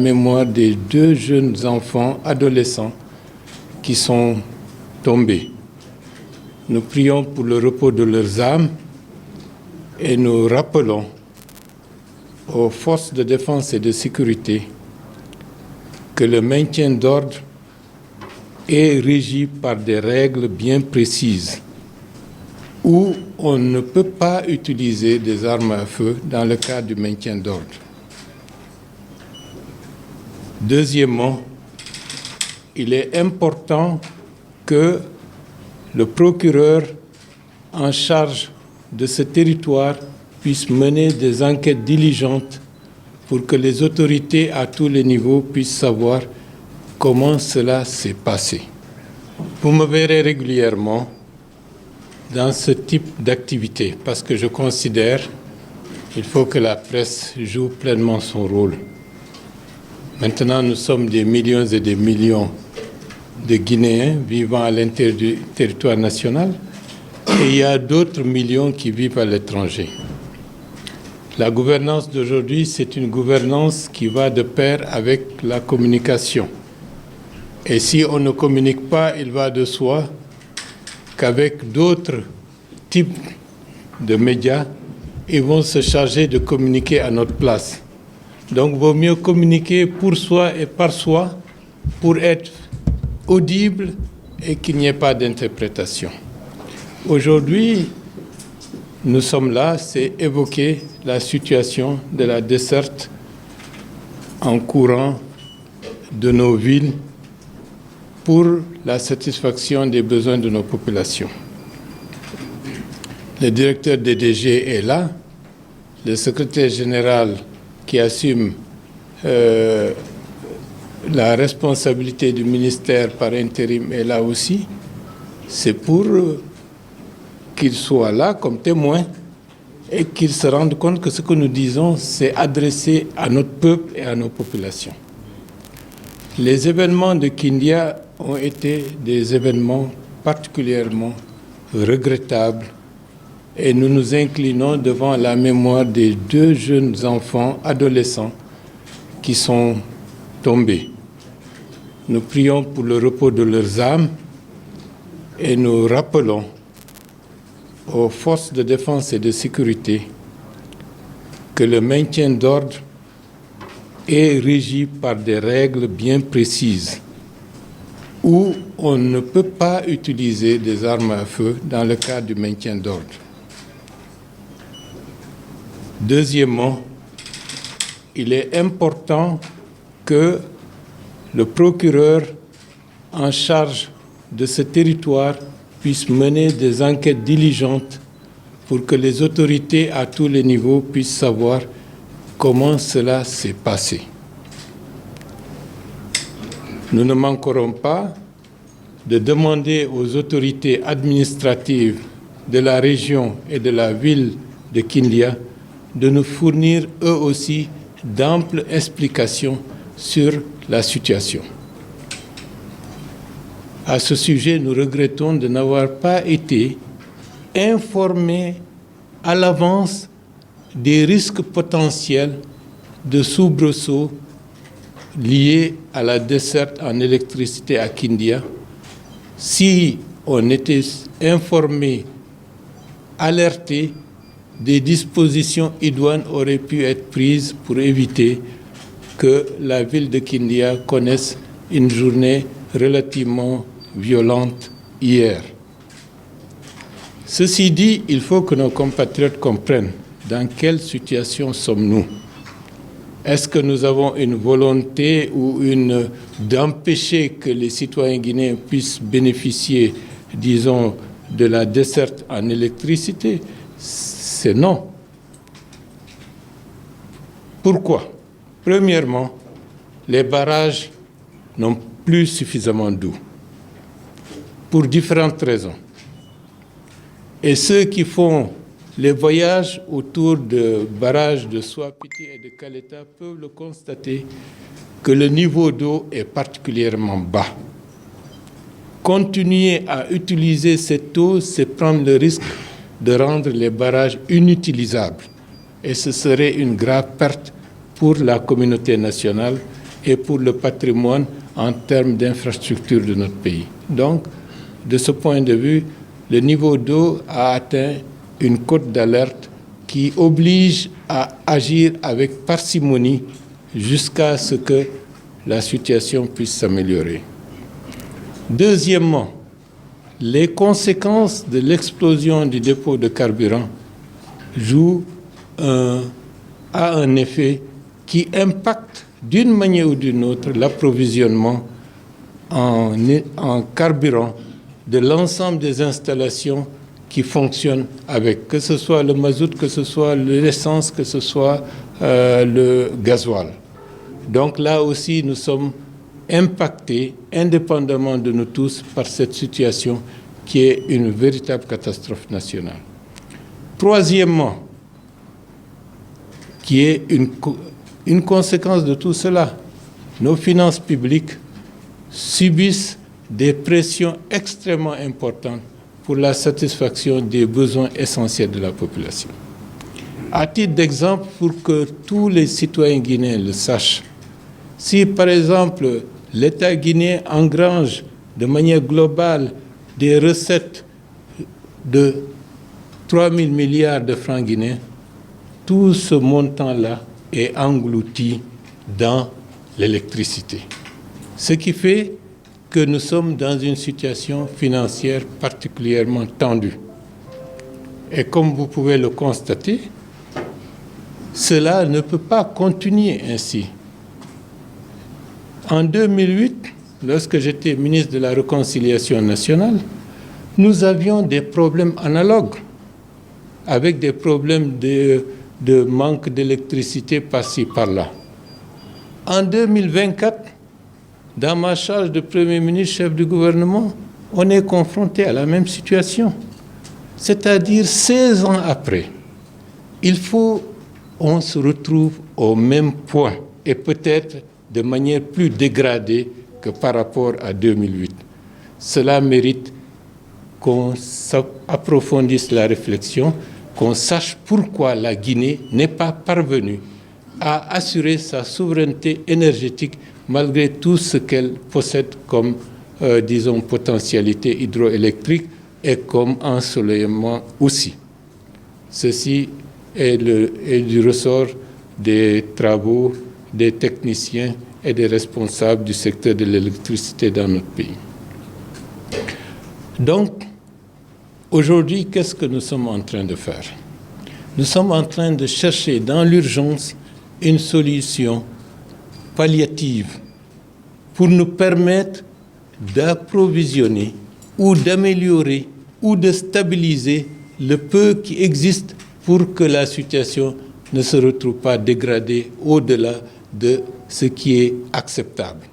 Mémoire des deux jeunes enfants adolescents qui sont tombés. Nous prions pour le repos de leurs âmes et nous rappelons aux forces de défense et de sécurité que le maintien d'ordre est régi par des règles bien précises où on ne peut pas utiliser des armes à feu dans le cadre du maintien d'ordre. Deuxièmement, il est important que le procureur en charge de ce territoire puisse mener des enquêtes diligentes pour que les autorités à tous les niveaux puissent savoir comment cela s'est passé. Vous me verrez régulièrement dans ce type d'activité parce que je considère qu'il faut que la presse joue pleinement son rôle. Maintenant, nous sommes des millions et des millions de Guinéens vivant à l'intérieur du territoire national et il y a d'autres millions qui vivent à l'étranger. La gouvernance d'aujourd'hui, c'est une gouvernance qui va de pair avec la communication. Et si on ne communique pas, il va de soi qu'avec d'autres types de médias, ils vont se charger de communiquer à notre place. Donc, il vaut mieux communiquer pour soi et par soi pour être audible et qu'il n'y ait pas d'interprétation. Aujourd'hui, nous sommes là, c'est évoquer la situation de la desserte en courant de nos villes pour la satisfaction des besoins de nos populations. Le directeur des DG est là, le secrétaire général qui assume la responsabilité du ministère par intérim est là aussi. C'est pour qu'il soit là comme témoin et qu'il se rende compte que ce que nous disons, c'est adressé à notre peuple et à nos populations. Les événements de Kindia ont été des événements particulièrement regrettables et nous nous inclinons devant la mémoire des deux jeunes enfants adolescents qui sont tombés. Nous prions pour le repos de leurs âmes et nous rappelons aux forces de défense et de sécurité que le maintien d'ordre est régi par des règles bien précises où on ne peut pas utiliser des armes à feu dans le cadre du maintien d'ordre. Deuxièmement, il est important que le procureur en charge de ce territoire puisse mener des enquêtes diligentes pour que les autorités à tous les niveaux puissent savoir comment cela s'est passé. Nous ne manquerons pas de demander aux autorités administratives de la région et de la ville de Kindia de nous fournir eux aussi d'amples explications sur la situation. À ce sujet, nous regrettons de n'avoir pas été informés à l'avance des risques potentiels de soubresauts liés à la desserte en électricité à Kindia. Si on était informé, alerté, des dispositions idoines auraient pu être prises pour éviter que la ville de Kindia connaisse une journée relativement violente hier. Ceci dit, il faut que nos compatriotes comprennent dans quelle situation sommes-nous. Est-ce que nous avons une volonté ou d'empêcher que les citoyens guinéens puissent bénéficier, disons, de la desserte en électricité? C'est non. Pourquoi? Premièrement, les barrages n'ont plus suffisamment d'eau, pour différentes raisons. Et ceux qui font les voyages autour de barrages de Soapiti et de Kaleta peuvent le constater que le niveau d'eau est particulièrement bas. Continuer à utiliser cette eau, c'est prendre le risque de rendre les barrages inutilisables. Et ce serait une grave perte pour la communauté nationale et pour le patrimoine en termes d'infrastructure de notre pays. Donc, de ce point de vue, le niveau d'eau a atteint une cote d'alerte qui oblige à agir avec parcimonie jusqu'à ce que la situation puisse s'améliorer. Deuxièmement, les conséquences de l'explosion du dépôt de carburant a un effet qui impacte d'une manière ou d'une autre l'approvisionnement en carburant de l'ensemble des installations qui fonctionnent avec, que ce soit le mazout, que ce soit l'essence, que ce soit le gasoil. Donc là aussi, nous sommes impactés, indépendamment de nous tous, par cette situation qui est une véritable catastrophe nationale. Troisièmement, qui est une conséquence de tout cela, nos finances publiques subissent des pressions extrêmement importantes pour la satisfaction des besoins essentiels de la population. À titre d'exemple, pour que tous les citoyens guinéens le sachent, si par exemple l'État guinéen engrange de manière globale des recettes de 3 000 milliards de francs guinéens, tout ce montant-là est englouti dans l'électricité. Ce qui fait que nous sommes dans une situation financière particulièrement tendue. Et comme vous pouvez le constater, cela ne peut pas continuer ainsi. En 2008, lorsque j'étais ministre de la Réconciliation nationale, nous avions des problèmes analogues, avec des problèmes de manque d'électricité par-ci, par-là. En 2024, dans ma charge de Premier ministre, chef du gouvernement, on est confronté à la même situation. C'est-à-dire 16 ans après, on se retrouve au même point, et peut-être de manière plus dégradée que par rapport à 2008. Cela mérite qu'on approfondisse la réflexion, qu'on sache pourquoi la Guinée n'est pas parvenue à assurer sa souveraineté énergétique malgré tout ce qu'elle possède comme, potentialité hydroélectrique et comme ensoleillement aussi. Ceci est du ressort des travaux des techniciens et des responsables du secteur de l'électricité dans notre pays. Donc, aujourd'hui, qu'est-ce que nous sommes en train de faire? Nous sommes en train de chercher dans l'urgence une solution palliative pour nous permettre d'approvisionner ou d'améliorer ou de stabiliser le peu qui existe pour que la situation ne se retrouve pas dégradée au-delà de ce qui est acceptable.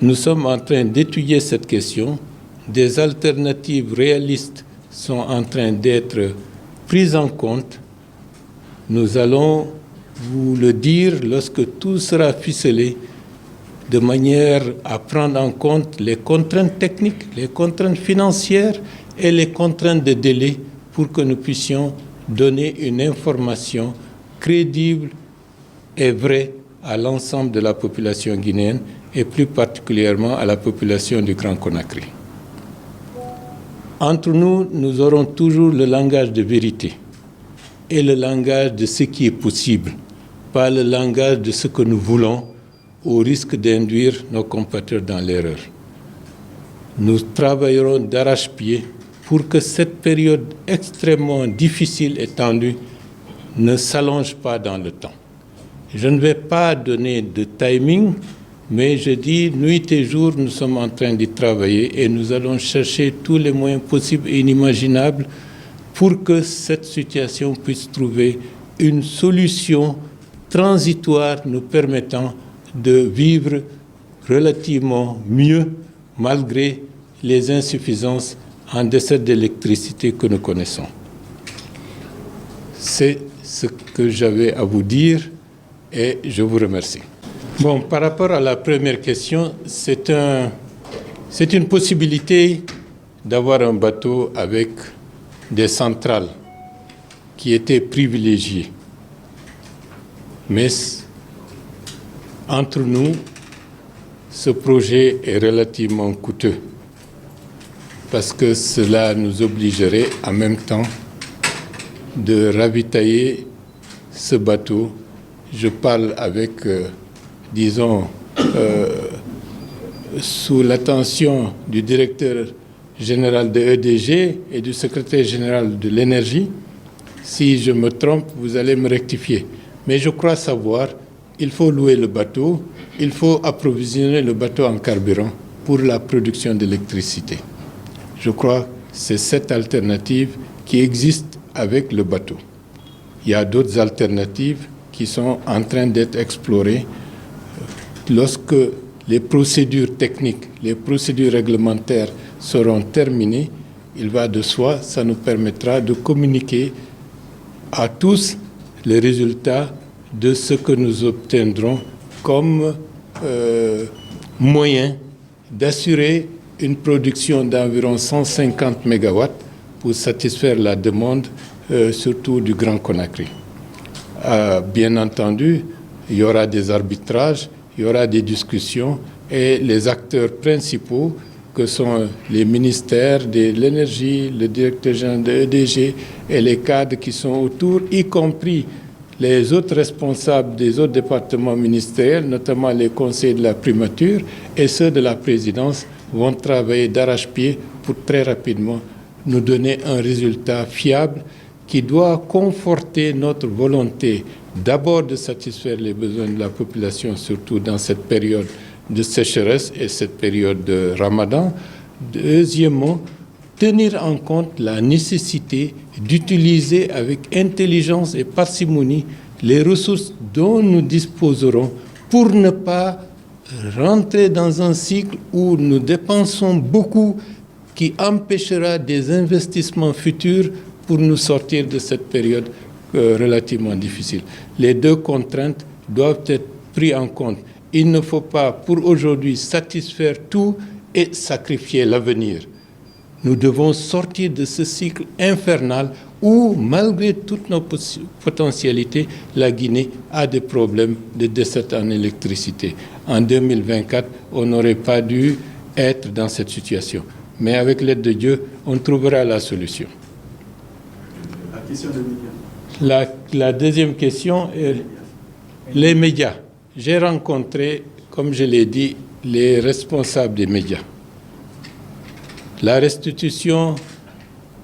Nous sommes en train d'étudier cette question. Des alternatives réalistes sont en train d'être prises en compte. Nous allons vous le dire lorsque tout sera ficelé, de manière à prendre en compte les contraintes techniques, les contraintes financières et les contraintes de délai pour que nous puissions donner une information crédible et vraie à l'ensemble de la population guinéenne et plus particulièrement à la population du Grand Conakry. Entre nous, nous aurons toujours le langage de vérité et le langage de ce qui est possible, pas le langage de ce que nous voulons, au risque d'induire nos compatriotes dans l'erreur. Nous travaillerons d'arrache-pied pour que cette période extrêmement difficile et tendue ne s'allonge pas dans le temps. Je ne vais pas donner de timing, mais je dis nuit et jour, nous sommes en train d'y travailler et nous allons chercher tous les moyens possibles et inimaginables pour que cette situation puisse trouver une solution transitoire nous permettant de vivre relativement mieux malgré les insuffisances en décès d'électricité que nous connaissons. C'est ce que j'avais à vous dire et je vous remercie. Bon, par rapport à la première question, c'est une possibilité d'avoir un bateau avec des centrales qui étaient privilégiées. Mais Entre nous, ce projet est relativement coûteux parce que cela nous obligerait en même temps de ravitailler ce bateau. Je parle avec, sous l'attention du directeur général de EDG et du secrétaire général de l'énergie. Si je me trompe, vous allez me rectifier. Mais je crois savoir, il faut louer le bateau, il faut approvisionner le bateau en carburant pour la production d'électricité. Je crois que c'est cette alternative qui existe avec le bateau. Il y a d'autres alternatives qui sont en train d'être explorées. Lorsque les procédures techniques, les procédures réglementaires seront terminées, il va de soi, ça nous permettra de communiquer à tous les résultats de ce que nous obtiendrons comme moyen d'assurer une production d'environ 150 MW pour satisfaire la demande, surtout du Grand Conakry. Bien entendu, il y aura des arbitrages, il y aura des discussions et les acteurs principaux que sont les ministères de l'énergie, le directeur général de EDG et les cadres qui sont autour, y compris les autres responsables des autres départements ministériels, notamment les conseillers de la primature et ceux de la présidence, vont travailler d'arrache-pied pour très rapidement nous donner un résultat fiable qui doit conforter notre volonté d'abord de satisfaire les besoins de la population, surtout dans cette période de sécheresse et cette période de Ramadan. Deuxièmement, tenir en compte la nécessité d'utiliser avec intelligence et parcimonie les ressources dont nous disposerons pour ne pas rentrer dans un cycle où nous dépensons beaucoup qui empêchera des investissements futurs pour nous sortir de cette période relativement difficile. Les deux contraintes doivent être prises en compte. Il ne faut pas, pour aujourd'hui, satisfaire tout et sacrifier l'avenir. Nous devons sortir de ce cycle infernal où, malgré toutes nos potentialités, la Guinée a des problèmes de desserte en électricité. En 2024, on n'aurait pas dû être dans cette situation. Mais avec l'aide de Dieu, on trouvera la solution. La question des médias. La deuxième question est les médias. J'ai rencontré, comme je l'ai dit, les responsables des médias. La restitution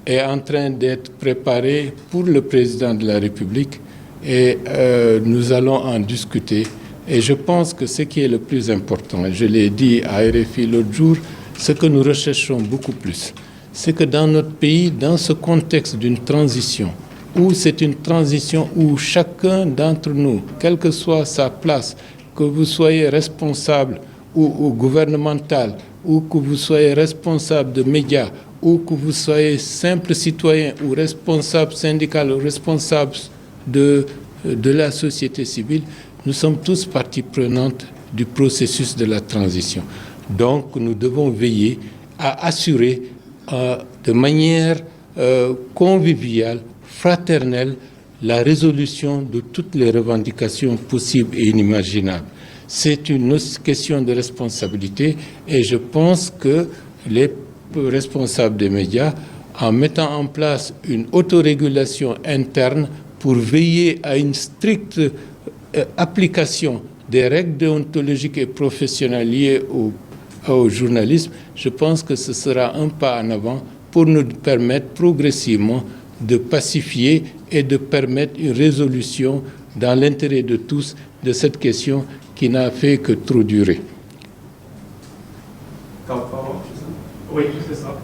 est en train d'être préparée pour le président de la République et nous allons en discuter. Et je pense que ce qui est le plus important, je l'ai dit à RFI l'autre jour, ce que nous recherchons beaucoup plus, c'est que dans notre pays, dans ce contexte d'une transition, où c'est une transition où chacun d'entre nous, quelle que soit sa place, que vous soyez responsable ou gouvernemental, ou que vous soyez responsable de médias, ou que vous soyez simple citoyen ou responsable syndical ou responsable de la société civile, nous sommes tous partie prenante du processus de la transition. Donc nous devons veiller à assurer de manière conviviale, fraternelle, la résolution de toutes les revendications possibles et inimaginables. C'est une question de responsabilité et je pense que les responsables des médias, en mettant en place une autorégulation interne pour veiller à une stricte application des règles déontologiques et professionnelles liées au journalisme, je pense que ce sera un pas en avant pour nous permettre progressivement de pacifier et de permettre une résolution dans l'intérêt de tous de cette question qui n'a fait que trop durer. Oui, c'est ça.